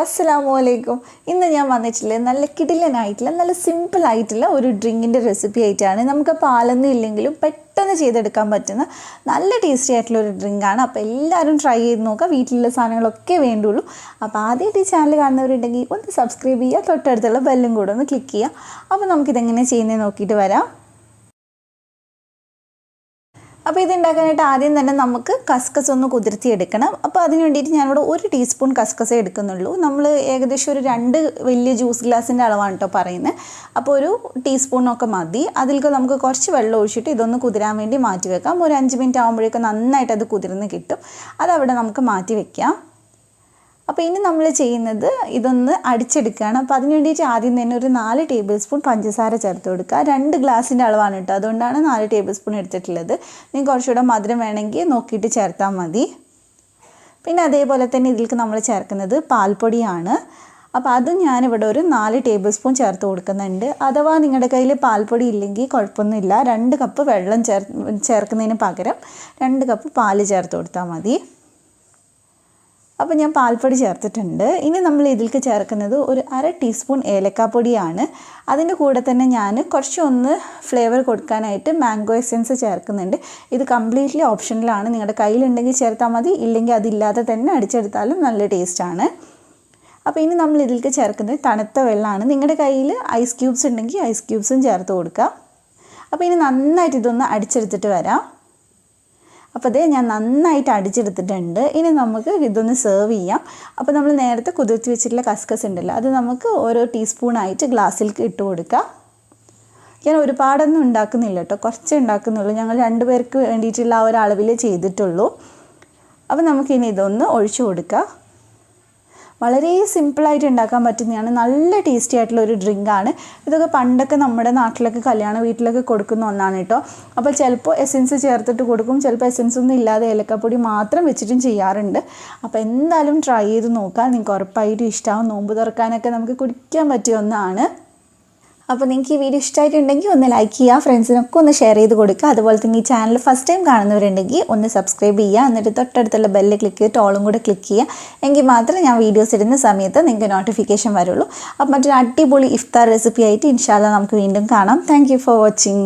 അസ്സലാമു ഇന്ന് ഞാൻ വന്നിട്ടുള്ളത് നല്ല കിടിലനായിട്ടുള്ള നല്ല സിമ്പിൾ ആയിട്ടുള്ള ഒരു ഡ്രിങ്കിൻ്റെ റെസിപ്പി ആയിട്ടാണ്. നമുക്ക് പാലൊന്നും ഇല്ലെങ്കിലും പെട്ടെന്ന് ചെയ്തെടുക്കാൻ പറ്റുന്ന നല്ല ടേസ്റ്റി ആയിട്ടുള്ള ഒരു ഡ്രിങ്കാണ്. അപ്പോൾ എല്ലാവരും ട്രൈ ചെയ്ത് നോക്കുക. വീട്ടിലുള്ള സാധനങ്ങളൊക്കെ വേണ്ടുള്ളൂ. അപ്പോൾ ആദ്യമായിട്ട് ഈ ചാനൽ കാണുന്നവരുണ്ടെങ്കിൽ ഒന്ന് സബ്സ്ക്രൈബ് ചെയ്യുക, തൊട്ടടുത്തുള്ള ബെല്ലും കൂടെ ഒന്ന് ക്ലിക്ക് ചെയ്യുക. അപ്പോൾ നമുക്കിതെങ്ങനെ ചെയ്യുന്നത് നോക്കിയിട്ട് വരാം. അപ്പോൾ ഇതുണ്ടാക്കാനായിട്ട് ആദ്യം തന്നെ നമുക്ക് കസ്കസ് ഒന്ന് കുതിർത്തിയെടുക്കണം. അപ്പോൾ അതിന് വേണ്ടിയിട്ട് ഞാനിവിടെ 1 ടീസ്പൂൺ കസ്കസേ എടുക്കുന്നുള്ളൂ. നമ്മൾ ഏകദേശം ഒരു 2 വലിയ ജ്യൂസ് ഗ്ലാസിൻ്റെ അളവാണ് കേട്ടോ പറയുന്നത്. അപ്പോൾ ഒരു ടീസ്പൂണൊക്കെ മതി. അതിലേക്ക് നമുക്ക് കുറച്ച് വെള്ളം ഒഴിച്ചിട്ട് ഇതൊന്ന് കുതിരാൻ വേണ്ടി മാറ്റി വെക്കാം. ഒരു 5 മിനിറ്റ് ആകുമ്പോഴേക്കും നന്നായിട്ട് അത് കുതിർന്ന് കിട്ടും. അതവിടെ നമുക്ക് മാറ്റി വെക്കാം. അപ്പോൾ ഇനി നമ്മൾ ചെയ്യുന്നത് ഇതൊന്ന് അടിച്ചെടുക്കുകയാണ്. അപ്പോൾ അതിന് വേണ്ടിയിട്ട് ആദ്യം തന്നെ ഒരു 4 ടേബിൾ സ്പൂൺ പഞ്ചസാര ചേർത്ത് കൊടുക്കുക. 2 ഗ്ലാസിൻ്റെ അളവാണ് കേട്ടോ, അതുകൊണ്ടാണ് 4 ടേബിൾ സ്പൂൺ എടുത്തിട്ടുള്ളത്. നിങ്ങൾക്ക് കുറച്ചുകൂടെ മധുരം വേണമെങ്കിൽ നോക്കിയിട്ട് ചേർത്താൽ മതി. പിന്നെ അതേപോലെ തന്നെ ഇതിലേക്ക് നമ്മൾ ചേർക്കുന്നത് പാൽപ്പൊടിയാണ്. അപ്പോൾ അതും ഞാനിവിടെ ഒരു 4 ടേബിൾ സ്പൂൺ ചേർത്ത് കൊടുക്കുന്നുണ്ട്. അഥവാ നിങ്ങളുടെ കയ്യിൽ പാൽപ്പൊടി ഇല്ലെങ്കിൽ കുഴപ്പമൊന്നുമില്ല, 2 കപ്പ് വെള്ളം ചേർക്കുന്നതിന് പകരം 2 കപ്പ് പാല് ചേർത്ത് കൊടുത്താൽ മതി. അപ്പോൾ ഞാൻ പാൽപ്പൊടി ചേർത്തിട്ടുണ്ട്. ഇനി നമ്മൾ ഇതിലേക്ക് ചേർക്കുന്നത് ഒരു 1/2 ടീസ്പൂൺ ഏലക്കാപ്പൊടിയാണ്. അതിൻ്റെ കൂടെ തന്നെ ഞാൻ കുറച്ചൊന്ന് ഫ്ലേവർ കൊടുക്കാനായിട്ട് മാംഗോ എസെൻസ് ചേർക്കുന്നുണ്ട്. ഇത് കംപ്ലീറ്റ്ലി ഓപ്ഷണലാണ്. നിങ്ങളുടെ കയ്യിലുണ്ടെങ്കിൽ ചേർത്താൽ മതി, ഇല്ലെങ്കിൽ അതില്ലാതെ തന്നെ അടിച്ചെടുത്താലും നല്ല ടേസ്റ്റാണ്. അപ്പോൾ ഇനി നമ്മൾ ഇതിലേക്ക് ചേർക്കുന്നത് തണുത്ത വെള്ളമാണ്. നിങ്ങളുടെ കയ്യിൽ ഐസ് ക്യൂബ്സ് ഉണ്ടെങ്കിൽ ഐസ് ക്യൂബ്സും ചേർത്ത് കൊടുക്കുക. അപ്പോൾ ഇനി നന്നായിട്ട് ഇതൊന്ന് അടിച്ചെടുത്തിട്ട് വരാം. അപ്പോൾ അതേ ഞാൻ നന്നായിട്ട് അടിച്ചെടുത്തിട്ടുണ്ട്. ഇനി നമുക്ക് ഇതൊന്ന് സെർവ് ചെയ്യാം. അപ്പോൾ നമ്മൾ നേരത്തെ കുതിർത്തി വെച്ചിട്ടുള്ള കസ്കസ് ഉണ്ടല്ലോ, അത് നമുക്ക് ഓരോ ടീസ്പൂണായിട്ട് ഗ്ലാസ്സിലേക്ക് ഇട്ട് കൊടുക്കാം. ഞാൻ ഒരുപാടൊന്നും ഉണ്ടാക്കുന്നില്ല കേട്ടോ, കുറച്ചേ ഉണ്ടാക്കുന്നുള്ളൂ. ഞങ്ങൾ 2 പേർക്ക് വേണ്ടിയിട്ടുള്ള ആ ഒരു അളവിൽ ചെയ്തിട്ടുള്ളൂ. അപ്പോൾ നമുക്കിനി ഇതൊന്ന് ഒഴിച്ചു കൊടുക്കാം. വളരെ സിമ്പിളായിട്ട് ഉണ്ടാക്കാൻ പറ്റുന്നതാണ്. നല്ല ടേസ്റ്റി ആയിട്ടുള്ള ഒരു ഡ്രിങ്കാണ്. ഇതൊക്കെ പണ്ടൊക്കെ നമ്മുടെ നാട്ടിലൊക്കെ കല്യാണ വീട്ടിലൊക്കെ കൊടുക്കുന്ന ഒന്നാണ് കേട്ടോ. അപ്പോൾ ചിലപ്പോൾ എസെൻസ് ചേർത്തിട്ട് കൊടുക്കും, ചിലപ്പോൾ എസെൻസ് ഒന്നും ഇല്ലാതെ ഏലക്കപ്പൊടി മാത്രം വെച്ചിട്ടും ചെയ്യാറുണ്ട്. അപ്പോൾ എന്തായാലും ട്രൈ ചെയ്ത് നോക്കാം, നിങ്ങൾക്ക് ഉറപ്പായിട്ടും ഇഷ്ടമാവും. നോമ്പ് തുറക്കാനൊക്കെ നമുക്ക് കുടിക്കാൻ പറ്റിയ ഒന്നാണ്. അപ്പോൾ നിങ്ങൾക്ക് ഈ വീഡിയോ ഇഷ്ടമായിട്ടുണ്ടെങ്കിൽ ഒന്ന് ലൈക്ക് ചെയ്യുക, ഫ്രണ്ട്സിനൊക്കെ ഒന്ന് ഷെയർ ചെയ്ത് കൊടുക്കുക. അതുപോലെ തന്നെ ഈ ചാനൽ ഫസ്റ്റ് ടൈം കാണുന്നവരുണ്ടെങ്കിൽ ഒന്ന് സബ്സ്ക്രൈബ് ചെയ്യുക. എന്നിട്ട് തൊട്ടടുത്തുള്ള ബെല്ല് ക്ലിക്ക് ചെയ്ത് ടോളും കൂടെ ക്ലിക്ക് ചെയ്യുക. എങ്കിൽ മാത്രമേ ഞാൻ വീഡിയോസ് ഇടുന്ന സമയത്ത് നിങ്ങൾക്ക് നോട്ടിഫിക്കേഷൻ വരുള്ളൂ. അപ്പോൾ മറ്റൊരു അടിപൊളി ഇഫ്താർ റെസിപ്പി ആയിട്ട് ഇൻഷാ അല്ലാഹ് നമുക്ക് വീണ്ടും കാണാം. Thank you for watching.